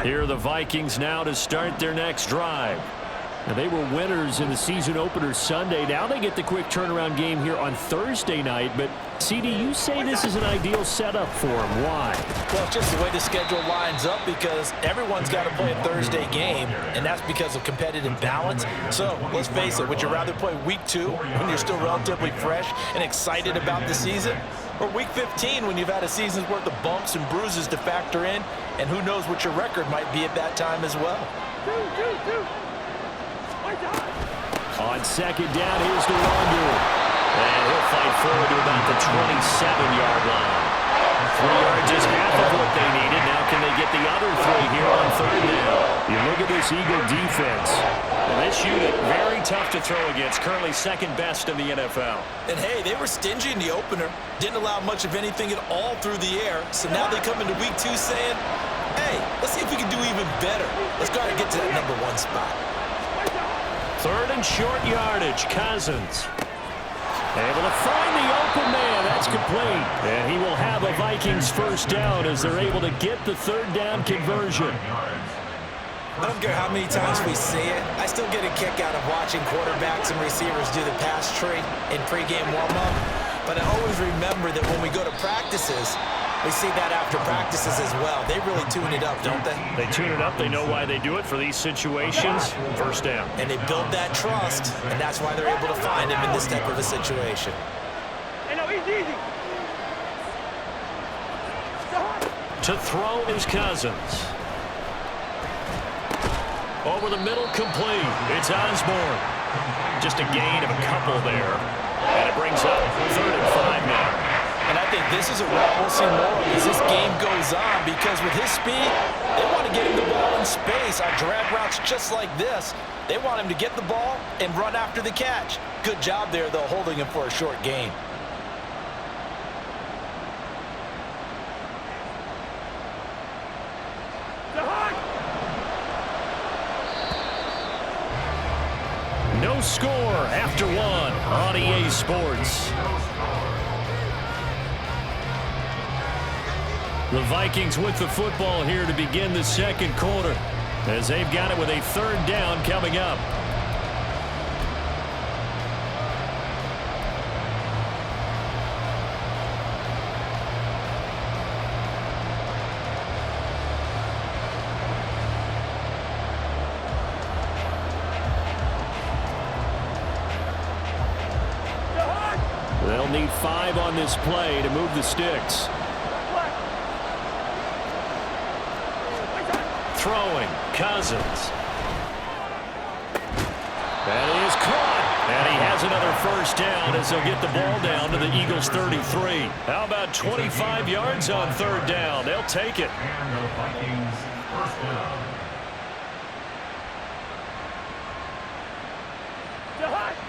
Here are the Vikings now to start their next drive. Now, they were winners in the season opener Sunday. Now they get the quick turnaround game here on Thursday night. But, CD, you say this is an ideal setup for them. Why? Well, it's just the way the schedule lines up because everyone's got to play a Thursday game, and that's because of competitive balance. So, let's face it, would you rather play Week 2 when you're still relatively fresh and excited about the season? Or Week 15 when you've had a season's worth of bumps and bruises to factor in, and who knows what your record might be at that time as well. On second down, here's Nwangu. And he'll fight forward to about the 27-yard line. 3 yards is half of what they needed. Now can they get the other 3 here on third down? You look at this Eagle defense. And this unit, very tough to throw against. Currently second best in the NFL. And hey, they were stingy in the opener. Didn't allow much of anything at all through the air. So now they come into Week 2 saying, hey, let's see if we can do even better. Let's go ahead and get to that number 1 spot. Third and short yardage, Cousins. Able to find the open man. That's complete. And he will have a Vikings first down as they're able to get the third down conversion. I don't care how many times we see it. I still get a kick out of watching quarterbacks and receivers do the pass tree in pregame warm-up. But I always remember that when we go to practices, we see that after practices as well. They really tune it up, don't they? They tune it up. They know why they do it for these situations. First down. And they build that trust, and that's why they're able to find him in this type of a situation. To throw is Cousins. Over the middle, complete. It's Osborne. Just a gain of a couple there. And it brings up 3rd and 5 now. And I think this is a route we'll see more as this game goes on because with his speed, they want to get him the ball in space on drag routes just like this. They want him to get the ball and run after the catch. Good job there, though, holding him for a short gain. No score after 1 on EA Sports. The Vikings with the football here to begin the second quarter as they've got it with a third down coming up. They'll need 5 on this play to move the sticks. Throwing, Cousins. That is caught. And he has another first down as they'll get the ball down to the Eagles' 33. How about 25 yards on third down? They'll take it.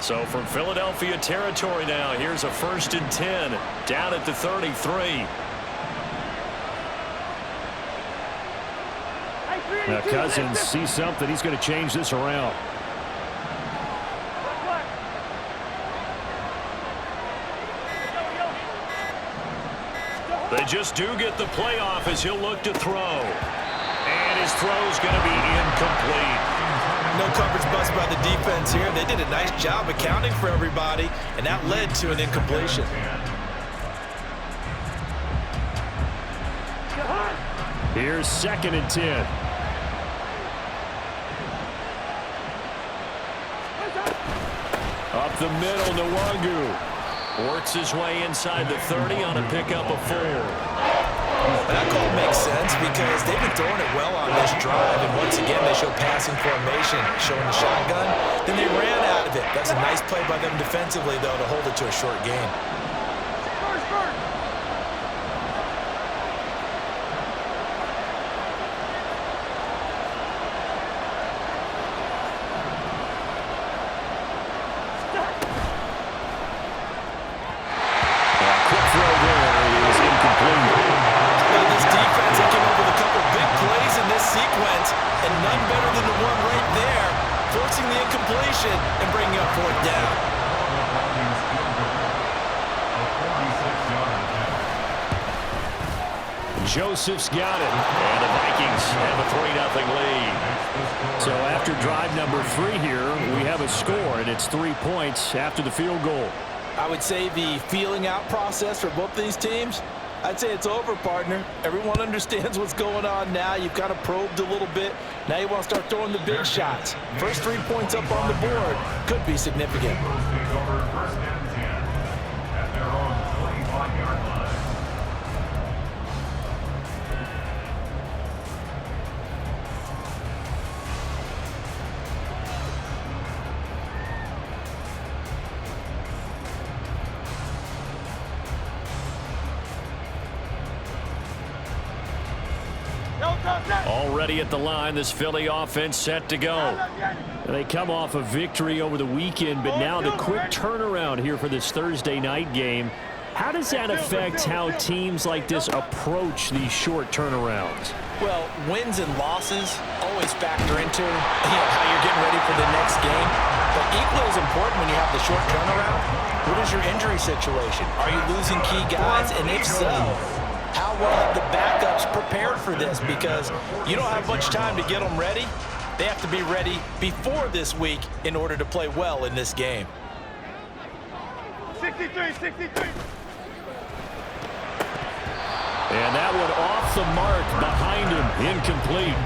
So from Philadelphia territory now, here's a 1st and 10 down at the 33. Now Cousins sees something. He's going to change this around. They just do get the playoff as he'll look to throw. And his throw's going to be incomplete. No coverage bust by the defense here. They did a nice job accounting for everybody, and that led to an incompletion. Here's 2nd and 10. Up the middle, Nwangu works his way inside the 30 on a pickup of 4. That call makes sense because they've been throwing it well on this drive, and once again they show passing formation, showing the shotgun. Then they ran out of it. That's a nice play by them defensively, though, to hold it to a short gain. And bringing up 4th down. Joseph's got it. And the Vikings have a 3-0 lead. So after drive number 3 here, we have a score, and it's 3 points after the field goal. I would say the feeling out process for both these teams, I'd say it's over, partner. Everyone understands what's going on now. You've kind of probed a little bit. Now you want to start throwing the big shots. First 3 points up on the board could be significant. Already at the line, this Philly offense set to go. They come off a victory over the weekend, but now the quick turnaround here for this Thursday night game. How does that affect how teams like this approach these short turnarounds? Well, wins and losses always factor into how you're getting ready for the next game. But equally as important when you have the short turnaround, what is your injury situation? Are you losing key guys? And if so, how well have the backups prepared for this? Because you don't have much time to get them ready. They have to be ready before this week in order to play well in this game. 63. And that one off the mark behind him, incomplete.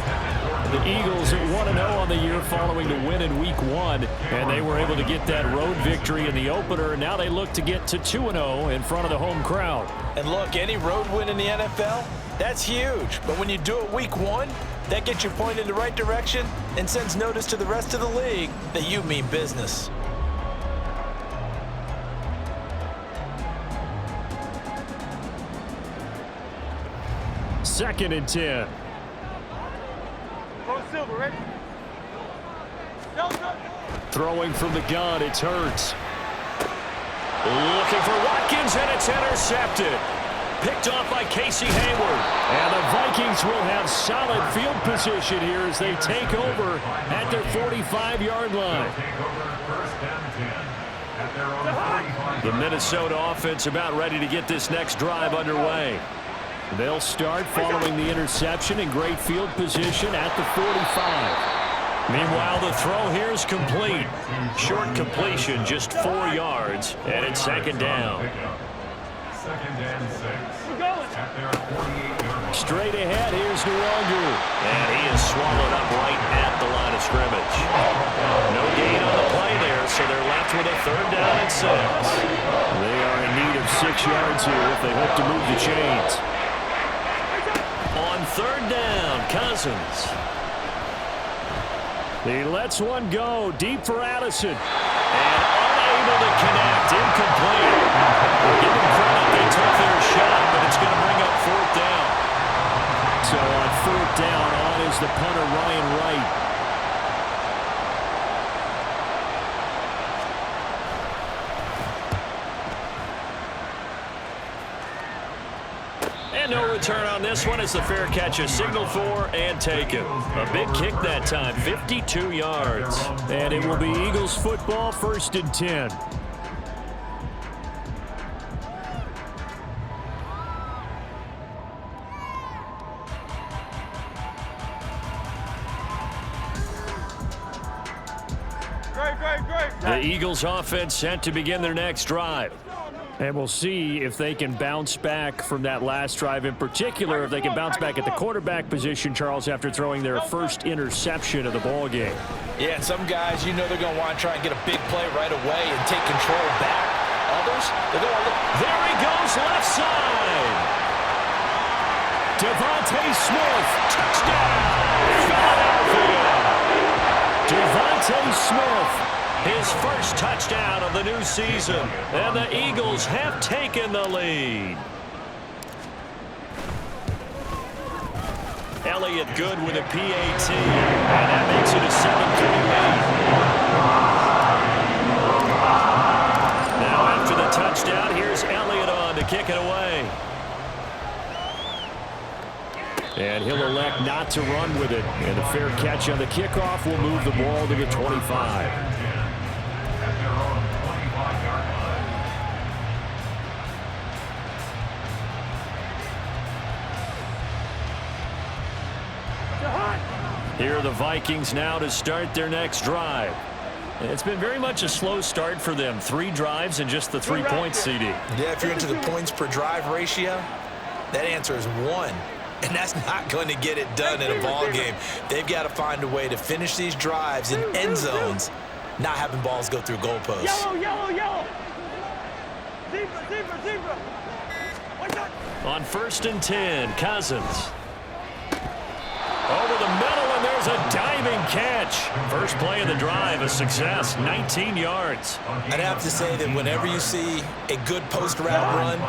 The Eagles at 1-0 on the year following the win in Week 1, and they were able to get that road victory in the opener. Now they look to get to 2-0 in front of the home crowd. And look, any road win in the NFL, that's huge. But when you do it Week 1, that gets you pointed in the right direction and sends notice to the rest of the league that you mean business. Second and 10. Silver, ready? Throwing from the gun, it's Hurts. Looking for Watkins, and it's intercepted. Picked off by Casey Hayward. And the Vikings will have solid field position here as they take over at their 45-yard line. The Minnesota offense about ready to get this next drive underway. They'll start following the interception in great field position at the 45. Meanwhile, the throw here is complete. Short completion, just 4 yards, and it's second down. Straight ahead, here's Nwangu. And he is swallowed up right at the line of scrimmage. No gain on the play there, so they're left with a 3rd down and 6. They are in need of 6 yards here if they hope to move the chains. On 3rd down, Cousins. He lets one go deep for Addison. And unable to connect, incomplete. Give them credit, they took their shot, but it's going to bring up 4th down. So on 4th down, on is the punter Ryan Wright. And no return on this one as the fair catch is signaled for and taken. A big kick that time, 52 yards. And it will be Eagles football, 1st and 10. Great. The Eagles offense set to begin their next drive. And we'll see if they can bounce back from that last drive in particular, if they can bounce back at the quarterback position, Charles, after throwing their first interception of the ball game. Yeah, and some guys, you know they're going to want to try and get a big play right away and take control back. Others, they're going to look. There he goes, left side. Devontae Smith, touchdown! Philadelphia. Devontae Smith. His first touchdown of the new season, and the Eagles have taken the lead. Elliott good with a PAT, and that makes it a 7-3 lead. Now after the touchdown, here's Elliott on to kick it away. And he'll elect not to run with it. And a fair catch on the kickoff will move the ball to the 25. Here are the Vikings now to start their next drive. It's been very much a slow start for them. 3 drives and just the 3 points, CD. Yeah, if you're into the points per drive ratio, that answer is 1. And that's not going to get it done in a ball game. They've got to find a way to finish these drives in end zones, not having balls go through goalposts. Yellow, yellow, yellow. Zebra, zebra, zebra. What's that? On 1st and 10, Cousins. Over the middle, and there's a diving catch. First play of the drive, a success, 19 yards. I'd have to say that whenever you see a good post-route run,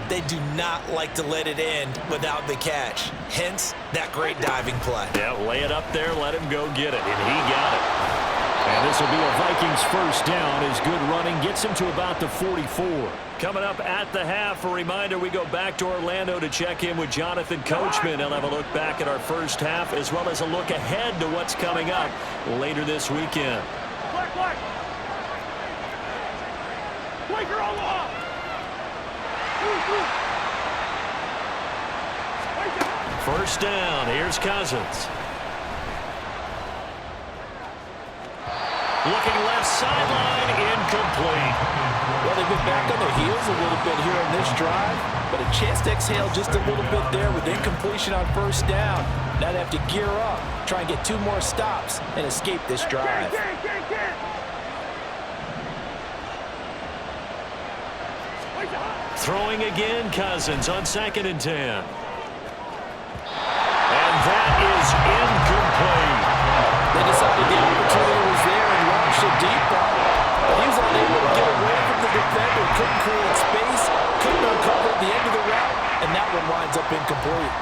they do not like to let it end without the catch. Hence, that great diving play. Yeah, lay it up there, let him go get it, and he got it. And this will be a Vikings first down as good running gets him to about the 44. Coming up at the half, a reminder, we go back to Orlando to check in with Jonathan Coachman. He'll have a look back at our first half as well as a look ahead to what's coming up later this weekend. Black, black. Blaker on the hop. First down, here's Cousins. Looking left sideline, incomplete. Well, they've been back on their heels a little bit here on this drive, but a chance to exhale just a little bit there with incompletion on first down. Now they have to gear up, try and get 2 more stops and escape this drive. Throwing again, Cousins on 2nd and 10. And that is incomplete. They decided the opportunity was there and launched a deep ball. But he was unable to get away from the defender. Couldn't create space. Couldn't uncover at the end of the route. And that one winds up incomplete.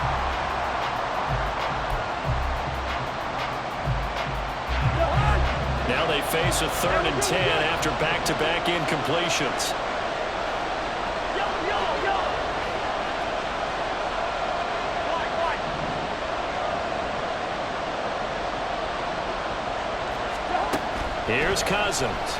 Now they face a 3rd and 10 after back-to-back incompletions. Here's Cousins.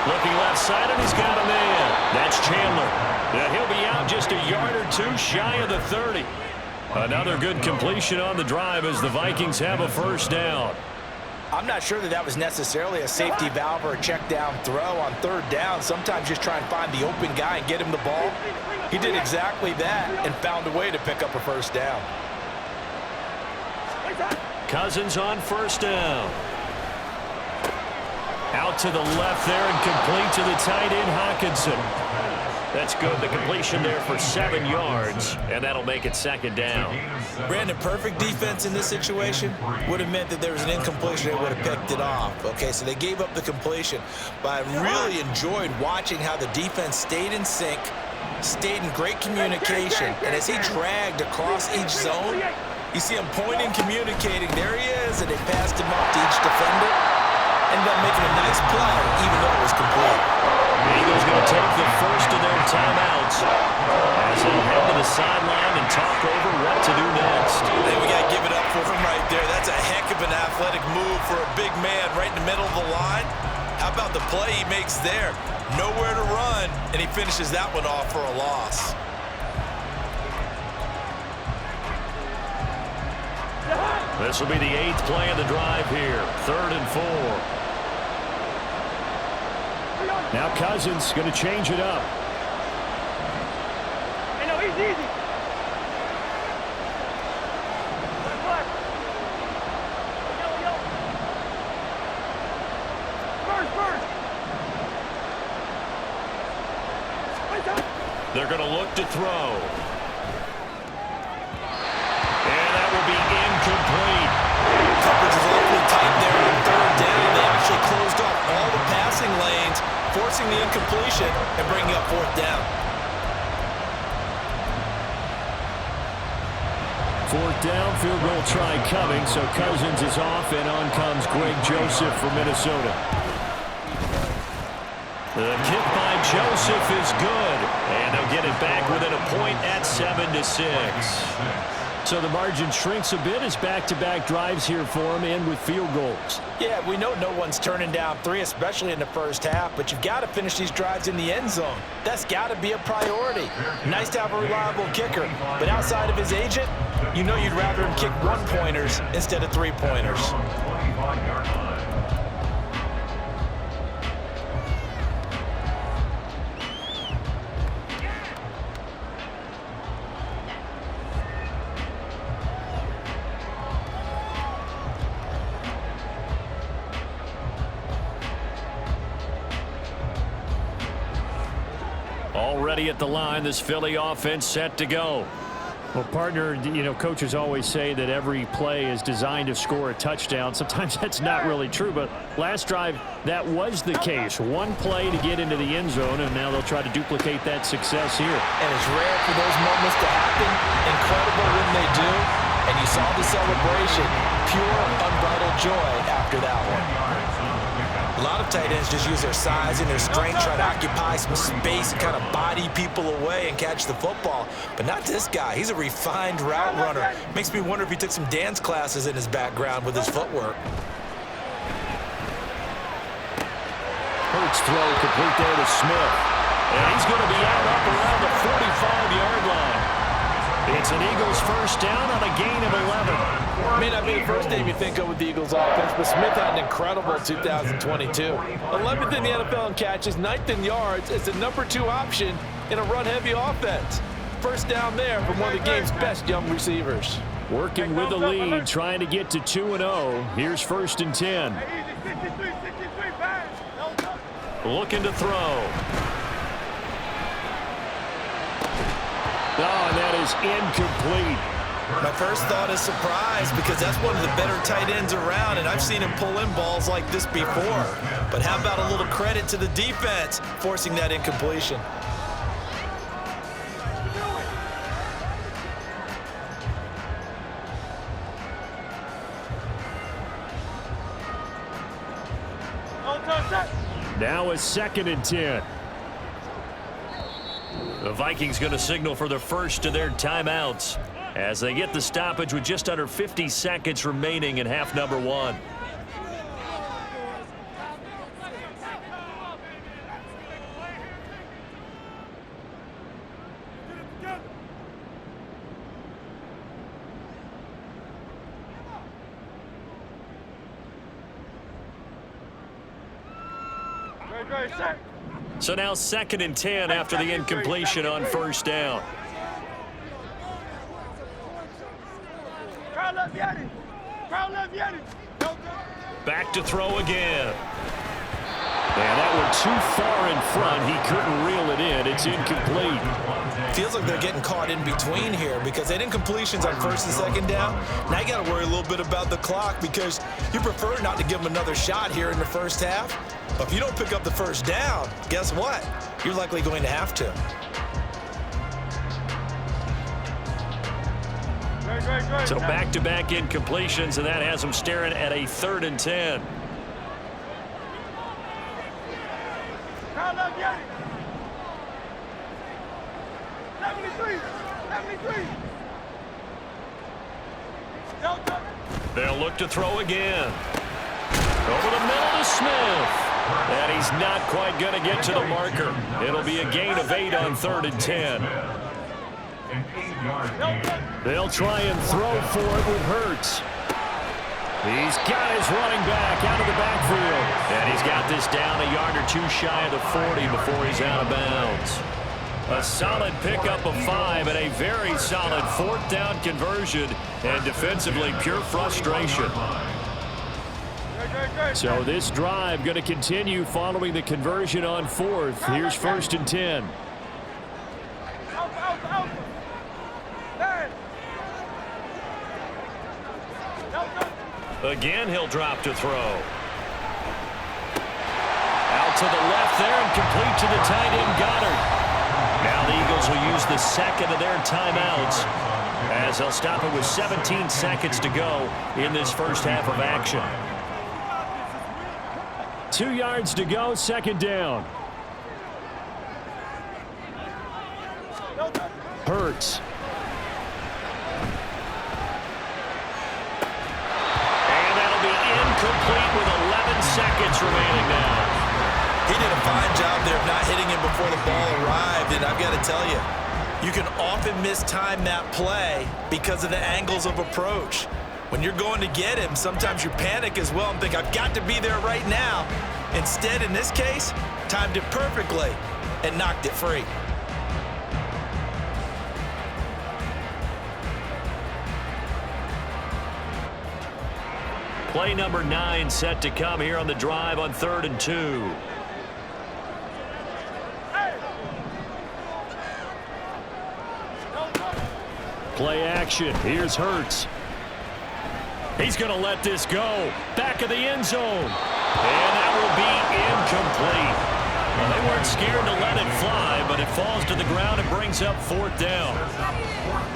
Looking left side, and he's got a man. That's Chandler. Yeah, he'll be out just a yard or 2 shy of the 30. Another good completion on the drive as the Vikings have a first down. I'm not sure that was necessarily a safety valve or a check down throw on 3rd down. Sometimes just try and find the open guy and get him the ball. He did exactly that and found a way to pick up a first down. Cousins on 1st down. Out to the left there and complete to the tight end, Hawkinson. That's good. The completion there for 7 yards, and that'll make it 2nd down. Brandon, perfect defense in this situation would have meant that there was an incompletion. They would have picked it off. Okay, so they gave up the completion. But I really enjoyed watching how the defense stayed in sync, stayed in great communication, and as he dragged across each zone, you see him pointing, communicating. There he is, and they passed him up to each defender. Ended up making a nice play, even though it was complete. The Eagles going to take the first of their timeouts as they head to the sideline and talk over what to do next. Hey, we got to give it up for him right there. That's a heck of an athletic move for a big man right in the middle of the line. How about the play he makes there? Nowhere to run, and he finishes that one off for a loss. This will be the 8th play of the drive here. 3rd and 4. Now Cousins going to change it up. Hey, no, he's easy. Black. Yellow, yellow. First. They're going to look to throw. And that will be incomplete. Coverage is awfully tight there on 3rd down. They actually closed off all the passing lanes, forcing the incompletion and bringing up 4th down. 4th down, field goal try coming, so Cousins is off, and on comes Greg Joseph for Minnesota. The kick by Joseph is good, and they'll get it back within a point at 7-6. So the margin shrinks a bit as back-to-back drives here for him end with field goals. Yeah, we know no one's turning down 3, especially in the first half, but you've got to finish these drives in the end zone. That's got to be a priority. Nice to have a reliable kicker, but outside of his agent, you know you'd rather him kick 1-pointers instead of 3-pointers. Already at the line, this Philly offense set to go. Well, partner, you know, coaches always say that every play is designed to score a touchdown. Sometimes that's not really true, but last drive, that was the case. One play to get into the end zone, and now they'll try to duplicate that success here. And it's rare for those moments to happen. Incredible when they do. And you saw the celebration. Pure, unbridled joy after that one. A lot of tight ends just use their size and their strength, try to occupy some space and kind of body people away and catch the football. But not this guy. He's a refined route runner. Makes me wonder if he took some dance classes in his background with his footwork. Hurts throw complete there to Smith. And he's going to be out up around the 45-yard line. It's an Eagles first down on a gain of 11. May not be the first name you think of with the Eagles offense, but Smith had an incredible 2022. 11th in the NFL in catches, 9th in yards. It's the #2 option in a run-heavy offense. First down there from one of the game's best young receivers. Working with the lead, trying to get to 2-0. Here's 1st and 10. Looking to throw. Oh, and that is incomplete. My first thought is surprise because that's one of the better tight ends around, and I've seen him pull in balls like this before. But how about a little credit to the defense forcing that incompletion? Now a 2nd and 10. The Vikings going to signal for the first of their timeouts as they get the stoppage with just under 50 seconds remaining in half number 1. So now 2nd and 10 after the incompletion on first down. Back to throw again. And that one too far in front. He couldn't reel it in. It's incomplete. Feels like they're getting caught in between here because they had incompletions on 1st and 2nd down. Now you got to worry a little bit about the clock because you prefer not to give them another shot here in the first half. But if you don't pick up the first down, guess what? You're likely going to have to. So back-to-back incompletions, and that has them staring at a 3rd and 10. They'll look to throw again. Over the middle to Smith. And he's not quite going to get to the marker. It'll be a gain of 8 on 3rd and 10. They'll try and throw for it with Hurts. He's got his running back out of the backfield. And he's got this down a yard or two shy of the 40 before he's out of bounds. A solid pickup of 5 and a very solid 4th down conversion. And defensively, pure frustration. So this drive going to continue following the conversion on 4th. Here's 1st and 10. Again, he'll drop to throw. Out to the left there and complete to the tight end Goddard. Now the Eagles will use the 2nd of their timeouts as they'll stop it with 17 seconds to go in this first half of action. 2 yards to go, 2nd down. seconds remaining now. He did a fine job there of not hitting him before the ball arrived, and I've got to tell you, you can often mistime that play because of the angles of approach. When you're going to get him, sometimes you panic as well and think, I've got to be there right now. Instead, in this case, timed it perfectly and knocked it free. Play number 9 set to come here on the drive on 3rd and 2. Play action. Here's Hurts. He's going to let this go. Back of the end zone. And that will be incomplete. Well, they weren't scared to let it fly, but it falls to the ground and brings up 4th down.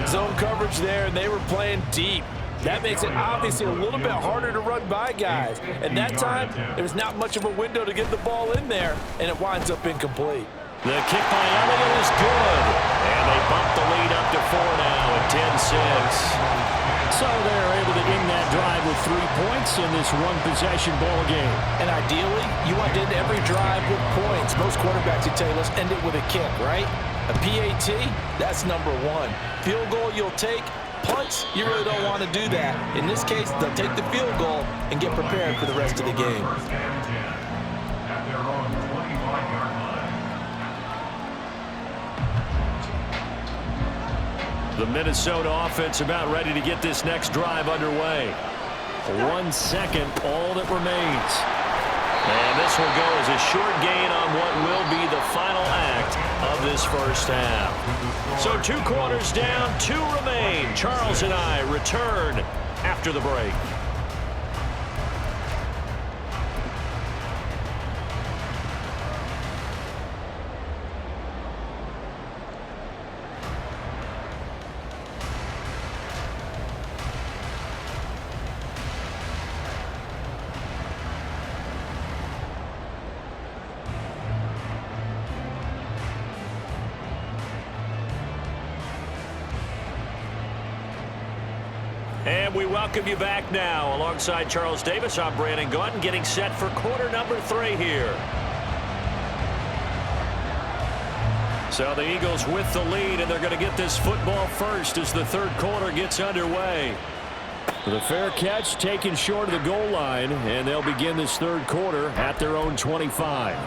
Zone coverage there, and they were playing deep. That makes it obviously a little bit harder to run by guys. At that time, there was not much of a window to get the ball in there, and it winds up incomplete. The kick by Elliott is good. And they bump the lead up to 4 now at 10-6. So they're able to end that drive with 3 points in this one-possession ball game. And ideally, you want to end every drive with points. Most quarterbacks would tell you, let's end it with a kick, right? A PAT, that's number 1. Field goal you'll take. Punts, you really don't want to do that. In this case, they'll take the field goal and get prepared for the rest of the game. The Minnesota offense about ready to get this next drive underway. 1 second, all that remains. And this will go as a short gain on what will be the final act of this first half. So 2 quarters down, 2 remain. Charles and I return after the break. And we welcome you back now. Alongside Charles Davis, I'm Brandon Gaudin, getting set for quarter number 3 here. So the Eagles with the lead, and they're going to get this football first as the 3rd quarter gets underway. The fair catch taken short of the goal line, and they'll begin this 3rd quarter at their own 25.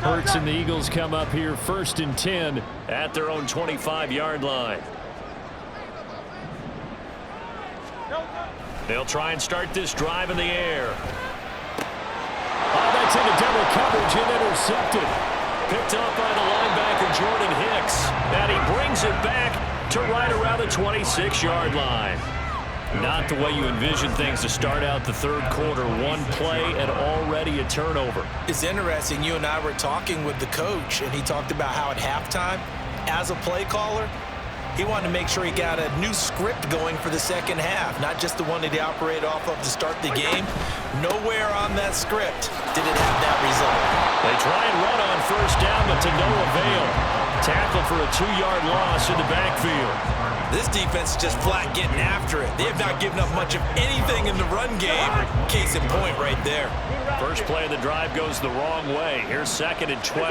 Hurts and the Eagles come up here 1st and 10 at their own 25-yard line. They'll try and start this drive in the air. Oh, that's into double coverage and intercepted. Picked up by the linebacker Jordan Hicks. And he brings it back to right around the 26-yard line. Not the way you envision things to start out the 3rd quarter. 1 play and already a turnover. It's interesting. You and I were talking with the coach, and he talked about how at halftime, as a play caller, he wanted to make sure he got a new script going for the 2nd half, not just the one that he operated off of to start the game. Nowhere on that script did it have that result. They try and run on 1st down, but to no avail. Tackle for a 2-yard loss in the backfield. This defense is just flat getting after it. They have not given up much of anything in the run game. Case in point right there. First play of the drive goes the wrong way. Here's 2nd and 12.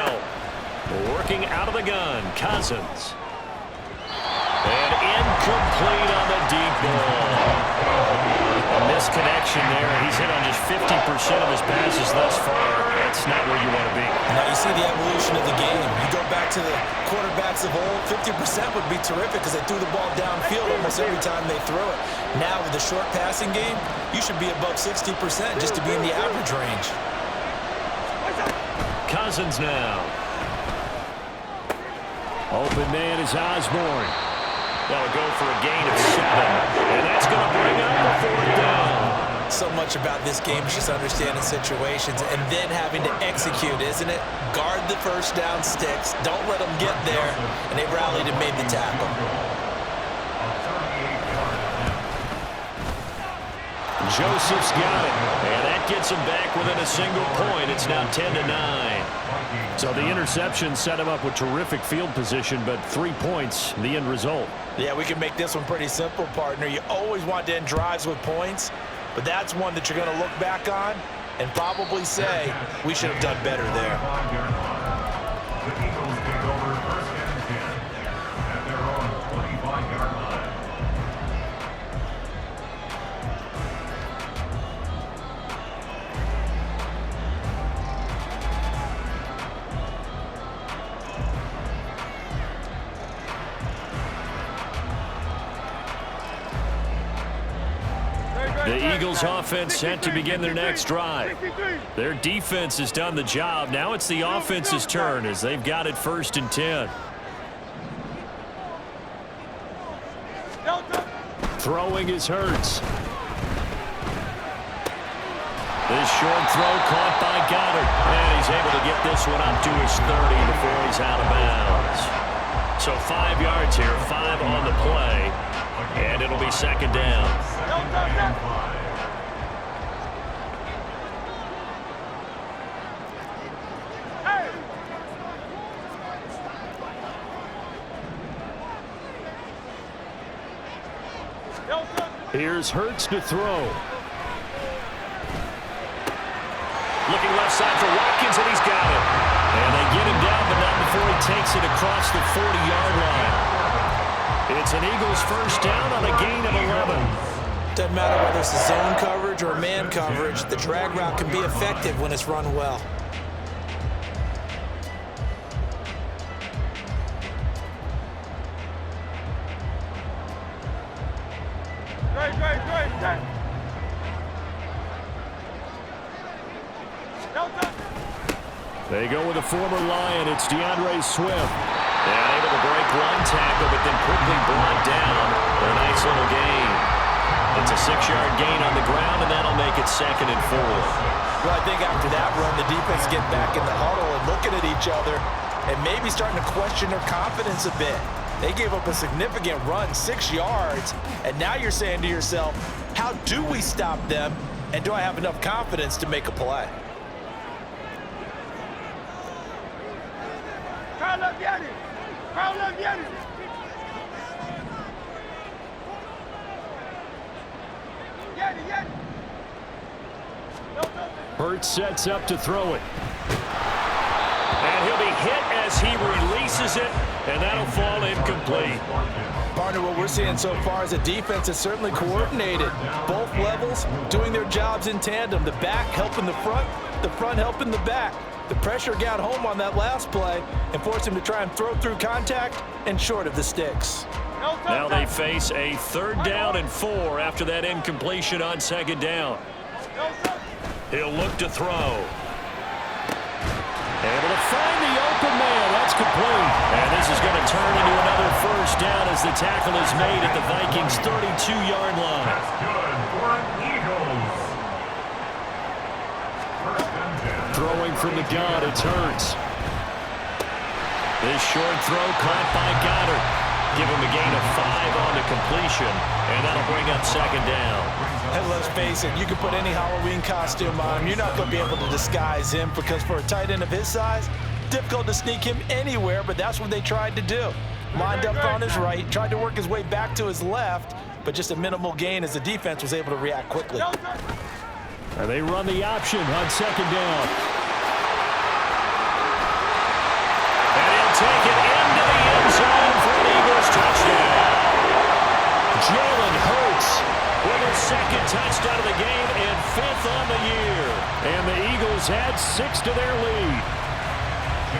Working out of the gun, Cousins. And incomplete on the deep ball. A misconnection there. He's hit on just 50% of his passes thus far. That's not where you want to be. Now you see the evolution of the game. You go back to the quarterbacks of old, 50% would be terrific because they threw the ball downfield almost every time they throw it. Now with the short passing game, you should be above 60% just to be in the average range. Cousins now. Open man is Osborne. That'll go for a gain of 7. And that's going to bring up the 4th down. So much about this game is just understanding situations and then having to execute, isn't it? Guard the first down sticks. Don't let them get there. And they rallied and made the tackle. Joseph's got it. And that gets him back within a single point. It's now 10-9. So the interception set him up with terrific field position, but 3 points, the end result. Yeah, we can make this one pretty simple, partner. You always want to end drives with points, but that's one that you're going to look back on and probably say, we should have done better there. The Eagles take over first and 10 at their own 25-yard line. The Eagles offense set to begin their next drive. Their defense has done the job. Now it's the offense's turn as they've got it 1st and 10. Throwing is Hurts. This short throw caught by Goddard. And he's able to get this one up to his 30 before he's out of bounds. So 5 yards here, 5 on the play. And it'll be 2nd down. Here's Hurts to throw. Looking left side for Watkins, and he's got it. And they get him down, but not before he takes it across the 40-yard line. It's an Eagles 1st down on a gain of 11. Doesn't matter whether it's a zone coverage or man coverage, the drag route can be effective when it's run well. They go with a former Lion. It's DeAndre Swift. And able to break one tackle, but then quickly brought down for a nice little gain. It's a 6-yard gain on the ground, and that'll make it 2nd and 4. Well, I think after that run, the defense get back in the huddle and looking at each other and maybe starting to question their confidence a bit. They gave up a significant run, 6 yards, and now you're saying to yourself, how do we stop them, and do I have enough confidence to make a play? Hurts sets up to throw it. And he'll be hit as he releases it, and that'll fall incomplete. Partner, what we're seeing so far is a defense that's certainly coordinated. Both levels doing their jobs in tandem. The back helping the front helping the back. The pressure got home on that last play and forced him to try and throw through contact and short of the sticks. Now they face a 3rd down and 4 after that incompletion on 2nd down. He'll look to throw. Able to find the open man. That's complete. And this is going to turn into another 1st down as the tackle is made at the Vikings' 32-yard line. That's good for Eagles. First and 10. Throwing from the gun, it's Hurts. This short throw caught by Goddard. Give him a gain of 5 on the completion, and that'll bring up 2nd down. And let's face it, you can put any Halloween costume on him. You're not going to be able to disguise him because for a tight end of his size, difficult to sneak him anywhere, but that's what they tried to do. Lined up on his right, tried to work his way back to his left, but just a minimal gain as the defense was able to react quickly. And they run the option on 2nd down. And he'll take it into the end zone for an Eagles touchdown. Jalen Hurts with his 2nd touchdown of the game and 5th on the year. And the Eagles add 6 to their lead.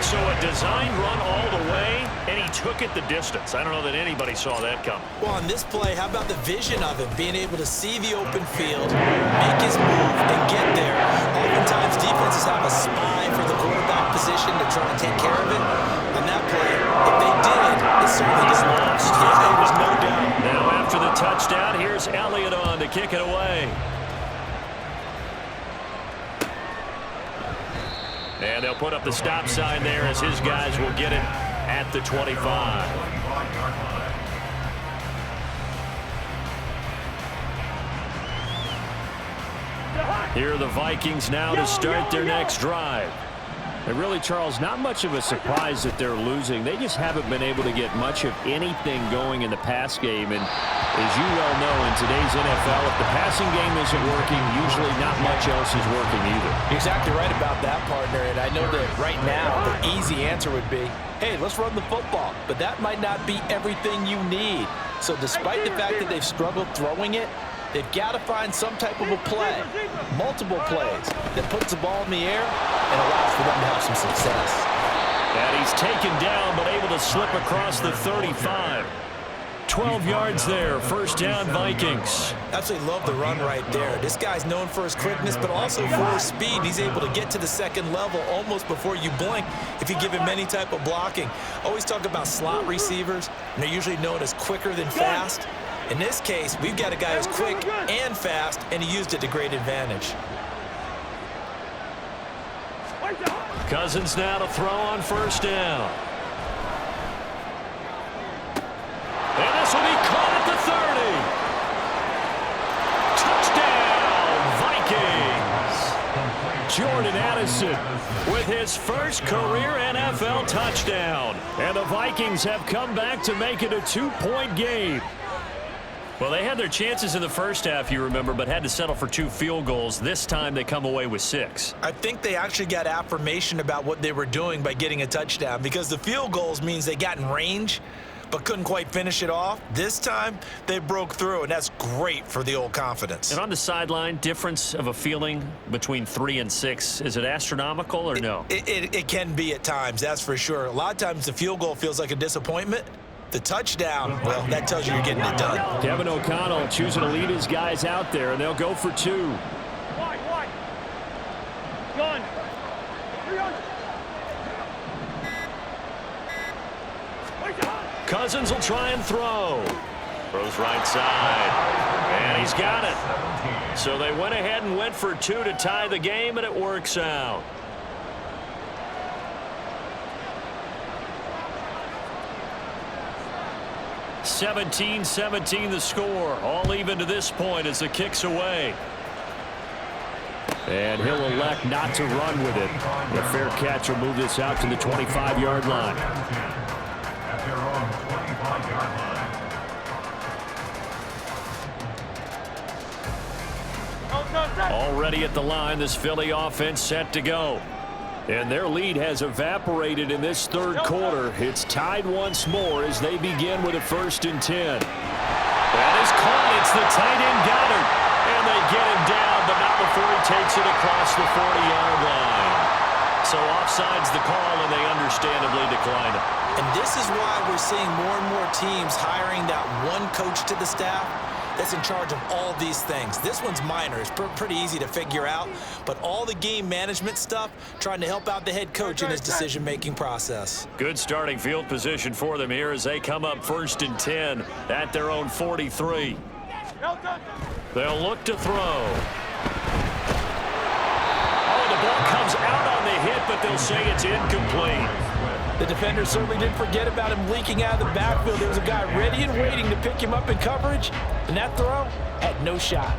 So a designed run all the way, and he took it the distance. I don't know that anybody saw that coming. Well, on this play, how about the vision of him, being able to see the open field, make his move, and get there. Oftentimes, defenses have a spy for the quarterback position to try and take care of it. On that play, if they did, it certainly just lost. Yeah, there was no doubt. Now after the touchdown, here's Elliott on to kick it away. And they'll put up the stop sign there as his guys will get it at the 25. Here are the Vikings now to start their next drive. And really, Charles, not much of a surprise that they're losing. They just haven't been able to get much of anything going in the pass game. And as you well know, in today's NFL, if the passing game isn't working, usually not much else is working either. You're exactly right about that, partner. And I know that right now the easy answer would be, hey, let's run the football. But that might not be everything you need. So despite the fact that they've struggled throwing it, they've got to find some type of a play, multiple plays, that puts the ball in the air and allows for them to have some success. And he's taken down but able to slip across the 35. 12 yards there, first down Vikings. Absolutely love the run right there. This guy's known for his quickness but also for his speed. He's able to get to the second level almost before you blink if you give him any type of blocking. Always talk about slot receivers, and they're usually known as quicker than fast. In this case, we've got a guy who's quick and fast, and he used it to great advantage. Cousins now to throw on first down. And this will be caught at the 30. Touchdown, Vikings! Jordan Addison with his first career NFL touchdown. And the Vikings have come back to make it a 2-point game. Well, they had their chances in the first half, you remember, but had to settle for 2 field goals. This time they come away with 6. I think they actually got affirmation about what they were doing by getting a touchdown, because the field goals means they got in range but couldn't quite finish it off. This time they broke through, and that's great for the old confidence. And on the sideline, difference of a feeling between 3 and 6, is it astronomical or no? It can be at times, that's for sure. A lot of times the field goal feels like a disappointment. The touchdown, well, that tells you you're getting it done. Kevin O'Connell choosing to lead his guys out there, and they'll go for 2. Wide. Gun. 300. Cousins will try and throw. Throws right side. And he's got it. So they went ahead and went for 2 to tie the game, and it works out. 17-17 the score. All even to this point as the kick's away. And he'll elect not to run with it. The fair catch will move this out to the 25-yard line. At their own 25-yard line. Already at the line, this Philly offense set to go. And their lead has evaporated in this third quarter. It's tied once more as they begin with a 1st and 10. That is caught. It's the tight end Goddard. And they get him down, but not before he takes it across the 40-yard line. So offside's the call, and they understandably decline it. And this is why we're seeing more and more teams hiring that one coach to the staff that's in charge of all these things. This one's minor. It's pretty easy to figure out. But all the game management stuff, trying to help out the head coach in his decision-making process. Good starting field position for them here as they come up 1st and 10 at their own 43. They'll look to throw. Oh, the ball comes out on the hit, but they'll say it's incomplete. The defender certainly didn't forget about him leaking out of the backfield. There was a guy ready and waiting to pick him up in coverage, and that throw had no shot.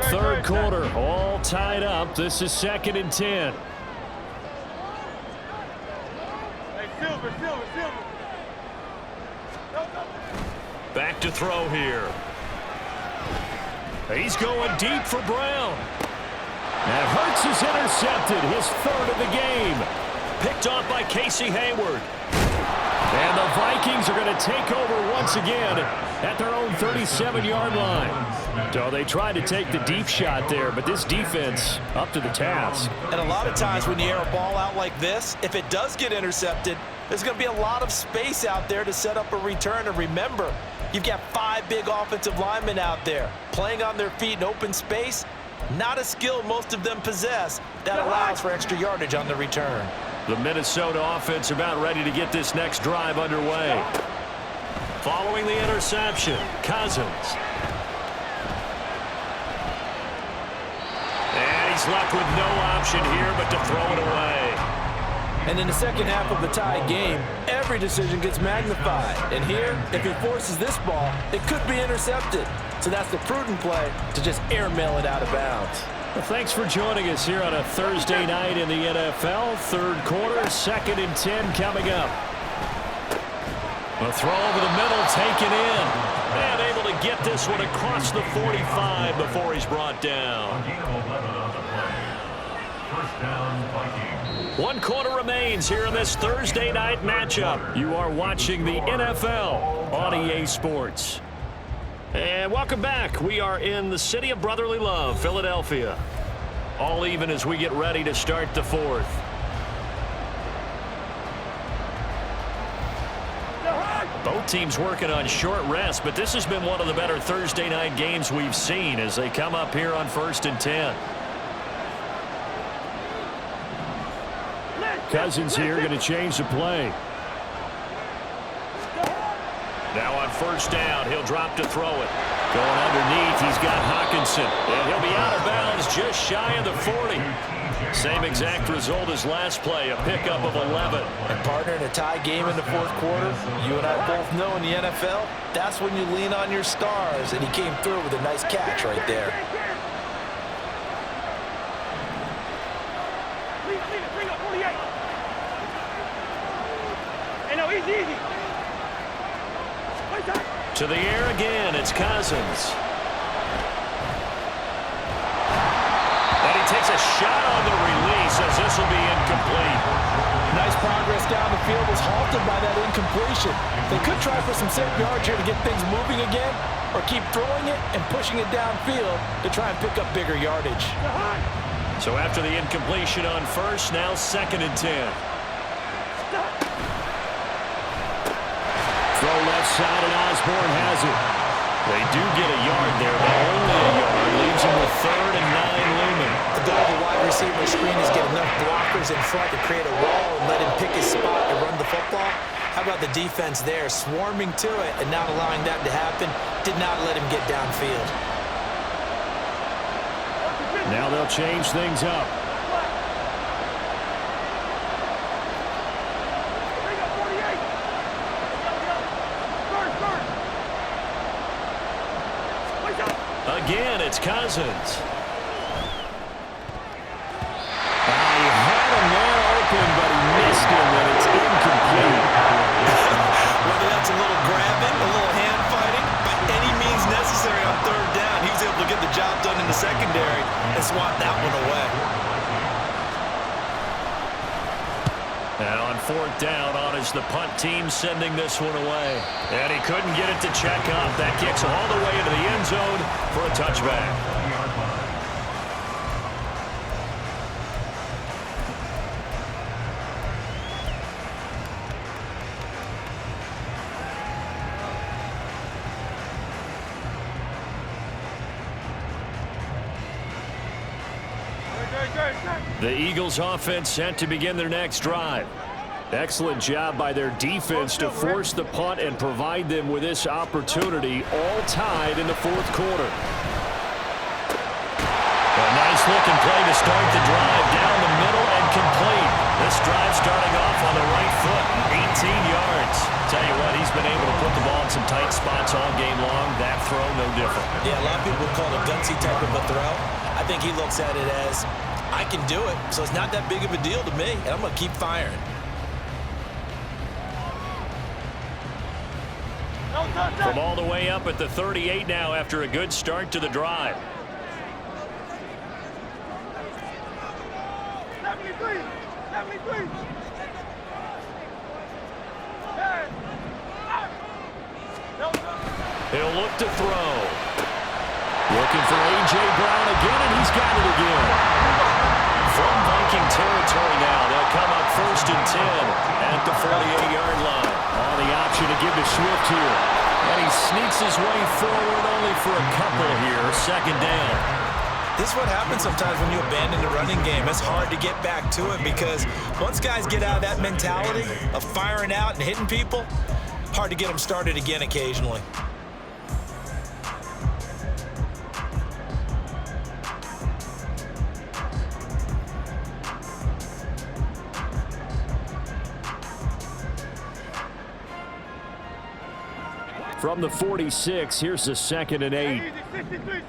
Third quarter, all tied up. This is 2nd and 10. Silver. Back to throw here. He's going deep for Brown. And Hurts is intercepted, his 3rd of the game. Picked off by Casey Hayward. And the Vikings are going to take over once again at their own 37-yard line. So they tried to take the deep shot there, but this defense up to the task. And a lot of times when you air a ball out like this, if it does get intercepted, there's going to be a lot of space out there to set up a return. And remember, you've got 5 big offensive linemen out there playing on their feet in open space. Not a skill most of them possess. That allows for extra yardage on the return. The Minnesota offense about ready to get this next drive underway. Following the interception, Cousins. And he's left with no option here but to throw it away. And in the second half of the tie game, every decision gets magnified. And here, if he forces this ball, it could be intercepted. So that's the prudent play to just airmail it out of bounds. Well, thanks for joining us here on a Thursday night in the NFL. Third quarter, 2nd and 10 coming up. A throw over the middle, taken in. And able to get this one across the 45 before he's brought down. First down, Vikings. 1 quarter remains here in this Thursday night matchup. You are watching the NFL on EA Sports. And welcome back. We are in the city of brotherly love, Philadelphia. All even as we get ready to start the fourth. Both teams working on short rest, but this has been one of the better Thursday night games we've seen as they come up here on 1st and 10. Cousins here going to change the play. Now on 1st down, he'll drop to throw it. Going underneath, he's got Hockenson. And he'll be out of bounds just shy of the 40. Same exact result as last play, a pickup of 11. And partner, in a tie game in the 4th quarter, you and I both know in the NFL, that's when you lean on your stars. And he came through with a nice catch right there. Bring up 48. Hey, no, easy. To the air again, it's Cousins. And he takes a shot on the release as this will be incomplete. Nice progress down the field was halted by that incompletion. They could try for some safe yards here to get things moving again, or keep throwing it and pushing it downfield to try and pick up bigger yardage. So after the incompletion on 1st, now 2nd and 10. Throw left side, and Osborne has it. They do get a yard there, but only a yard. Leaves them with 3rd and 9 looming. The goal of the wide receiver screen is get enough blockers in front to create a wall and let him pick his spot and run the football. How about the defense there, swarming to it and not allowing that to happen? Did not let him get downfield. Now they'll change things up. Again, it's Cousins. He had a man open, but he missed him, and it's incomplete. Whether that's a little grabbing, a little hand fighting, by any means necessary on 3rd down, he was able to get the job done in the secondary and swat that one away. And on 4th down, on is the punt team sending this one away. And he couldn't get it to check up. That kicks all the way into the end zone for a touchback. The Eagles offense set to begin their next drive. Excellent job by their defense to force the punt and provide them with this opportunity, all tied in the 4th quarter. A nice looking play to start the drive down the middle and complete. This drive starting off on the right foot, 18 yards. Tell you what, he's been able to put the ball in some tight spots all game long. That throw, no different. Yeah, a lot of people would call it a gutsy type of a throw. I think he looks at it as, I can do it, so it's not that big of a deal to me, and I'm going to keep firing. From all the way up at the 38 now after a good start to the drive. 73. He'll look to throw. Looking for A.J. Brown again, and he's got it again. From Viking territory now, they'll come up 1st and 10 at the 48-yard line. On the option to give to Swift here. And he sneaks his way forward only for a couple here. 2nd down. This is what happens sometimes when you abandon the running game. It's hard to get back to it because once guys get out of that mentality of firing out and hitting people, hard to get them started again occasionally. From the 46, here's the 2nd and 8.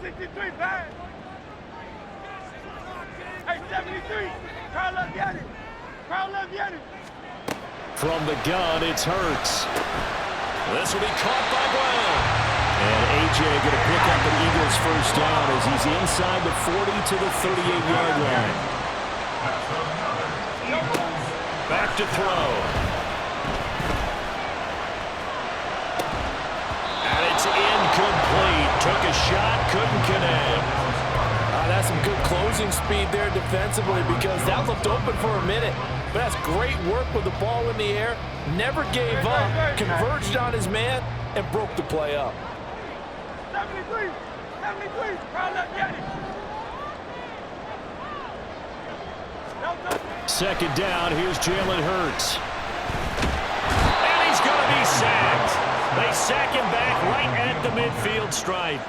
63, bang. Hey, 73. Carl up, get it. Carl up, get it. From the gun, it's Hurts. This will be caught by Brown. And A.J. going to pick up an Eagles first down as he's inside the 40 to the 38-yard line. Back to throw. It's incomplete. Took a shot, couldn't connect. That's some good closing speed there defensively because that looked open for a minute. But that's great work with the ball in the air. Never gave up, converged on his man, and broke the play up. 73, Carl up, get it. Second down, here's Jalen Hurts. And he's going to be sacked. They sack him back right at the midfield stripe.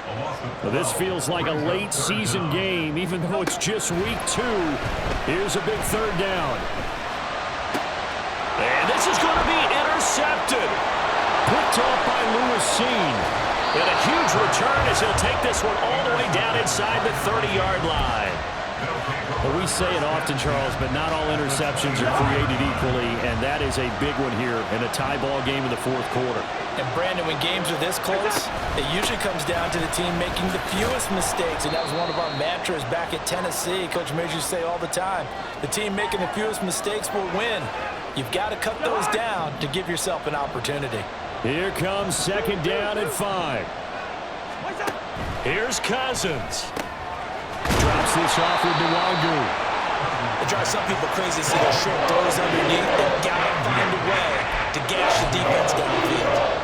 Well, this feels like a late season game, even though it's just week 2. Here's a big third down. And this is going to be intercepted. Picked off by Lewis Seen. And a huge return as he'll take this one all the way down inside the 30-yard line. Well, we say it often, Charles, but not all interceptions are created equally, and that is a big one here in a tie ball game in the 4th quarter. And Brandon, when games are this close, it usually comes down to the team making the fewest mistakes, and that was one of our mantras back at Tennessee. Coach Mears used to say all the time, the team making the fewest mistakes will win. You've got to cut those down to give yourself an opportunity. Here comes 2nd down and 5. Here's Cousins. Drops this off with Nwangu. It drives some people crazy to see those short throws underneath. They've got to find a way to gash the defense downfield.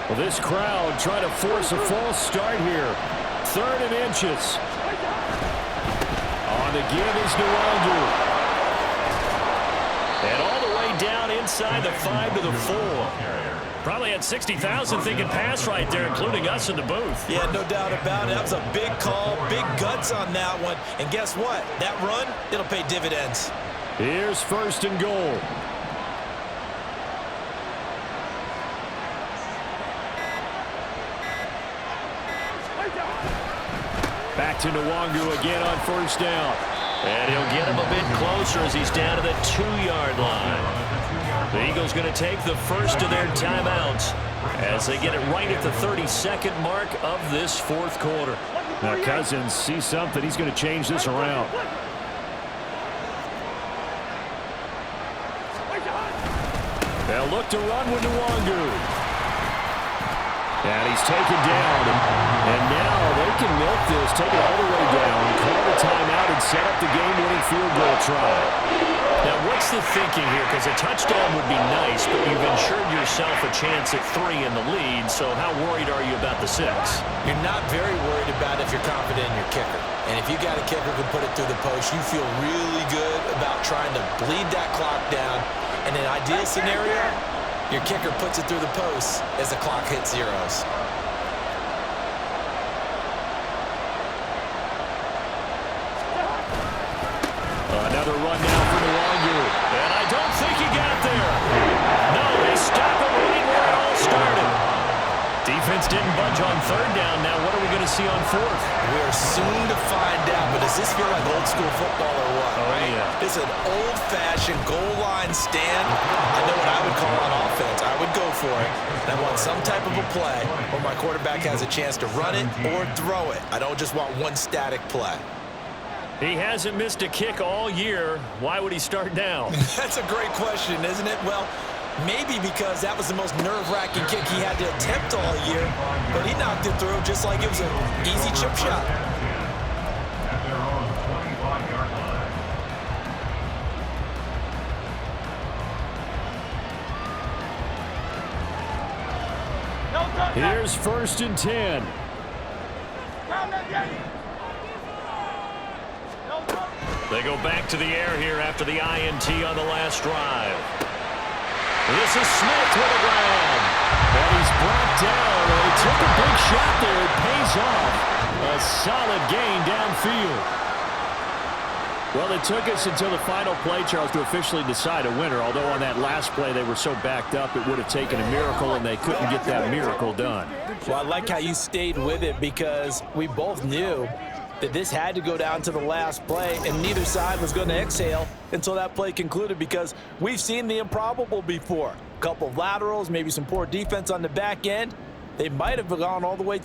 Well, this crowd trying to force a false start here. 3rd and inches. On the give is Nwangu. And all the way down inside the 5 to the 4. Probably had 60,000 thinking pass right there, including us in the booth. Yeah, no doubt about it. That was a big call, big guts on that one. And guess what? That run, it'll pay dividends. Here's 1st and goal. Back to Nwangu again on 1st down. And he'll get him a bit closer as he's down to the 2-yard line. The Eagles going to take the first of their timeouts as they get it right at the 32nd mark of this 4th quarter. Now Cousins sees something. He's going to change this around. They'll look to run with Nwangu. And he's taken down. And now they can milk this, take it all the way down, call the timeout, and set up the game-winning field goal try. Now, what's the thinking here? Because a touchdown would be nice, but you've ensured yourself a chance at 3 in the lead, so how worried are you about the 6? You're not very worried about it if you're confident in your kicker. And if you got a kicker who can put it through the post, you feel really good about trying to bleed that clock down. In an ideal scenario, your kicker puts it through the post as the clock hits zeros. Another run now for Nwangu. And I don't think he got there. No, they stop him right where it all started. Defense didn't budge on 3rd down. Now what are we going to see on 4th? We're soon to find out, but does this feel like old school football or what? Oh, right? yeah. It's an old-fashioned goal line stand. I know what I would call on offense. I would go for it. And I want some type of a play where my quarterback has a chance to run it or throw it. I don't just want one static play. He hasn't missed a kick all year. Why would he start now? That's a great question, isn't it? Well, maybe because that was the most nerve-wracking kick he had to attempt all year, but he knocked it through just like it was an easy chip shot. Here's 1st and 10. They go back to the air here after the INT on the last drive. This is Smith with a grab. And he's brought down. He took a big shot there. It pays off. A solid gain downfield. Well, it took us until the final play, Charles, to officially decide a winner. Although on that last play they were so backed up it would have taken a miracle, and they couldn't get that miracle done. Well, I like how you stayed with it because we both knew that this had to go down to the last play, and neither side was going to exhale until that play concluded because we've seen the improbable before. A couple of laterals, maybe some poor defense on the back end. They might have gone all the way to